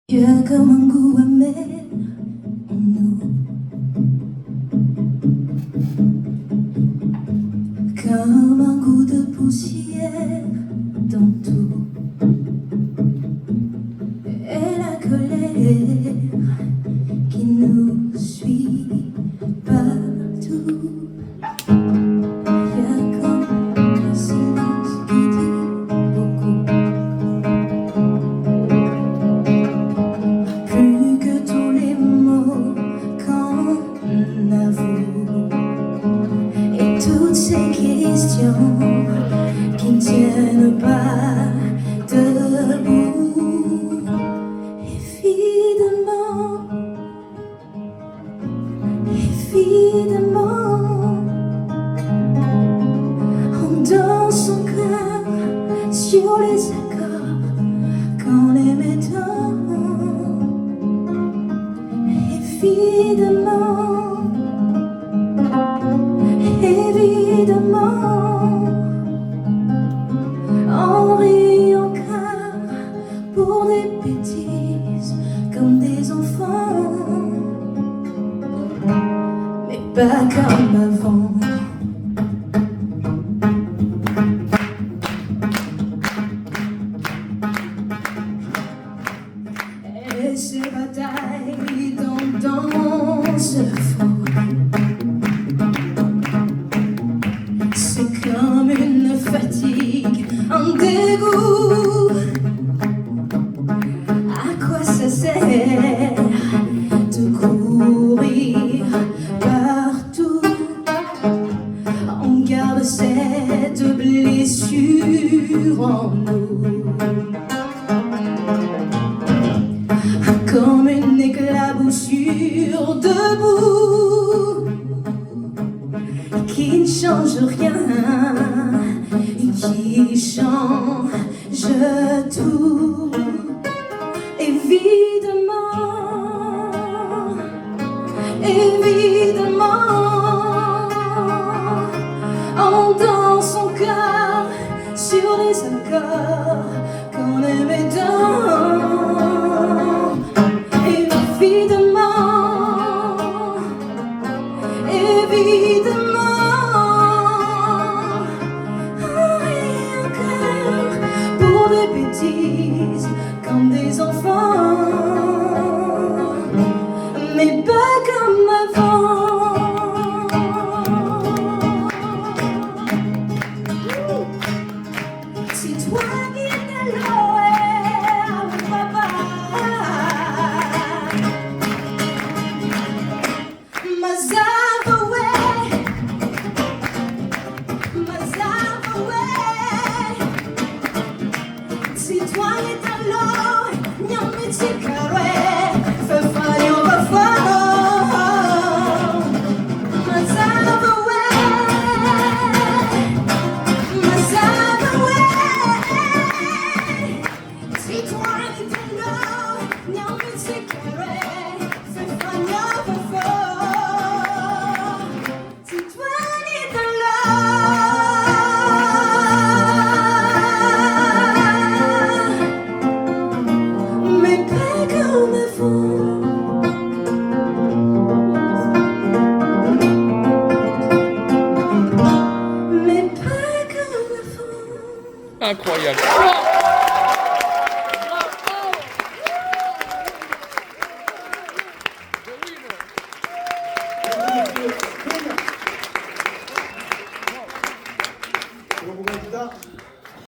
Il y a comme un goût amer en nous, comme un goût de poussière dans tout, et la colère qui nous suit partout. Il y a comme un silence qui dit beaucoup, plus que tous les mots qu'on avoue, et toutes ces questions qui ne tiennent pas debout. Évidemment, on danse encore sur les accords qu'on aimait tant. Évidemment, on rit encore pour des bêtises comme des enfants, mais pas comme avant. Et ces batailles dont on se fout, c'est comme une fatigue, un dégoût. À quoi ça sert de courir partout? On garde cette blessure en nous, comme une éclaboussure debout, qui ne change rien et qui change tout. Évidemment, on danse encore sur les accords qu'on aimait tant. Évidemment, on rit encore pour des bêtises comme des enfants, mais pas comme avant. Si toi viens à l'eau, papa, mas si toi viens à l'eau, nyami tsikare, fe fanyo bafano. Incroyable. Bravo.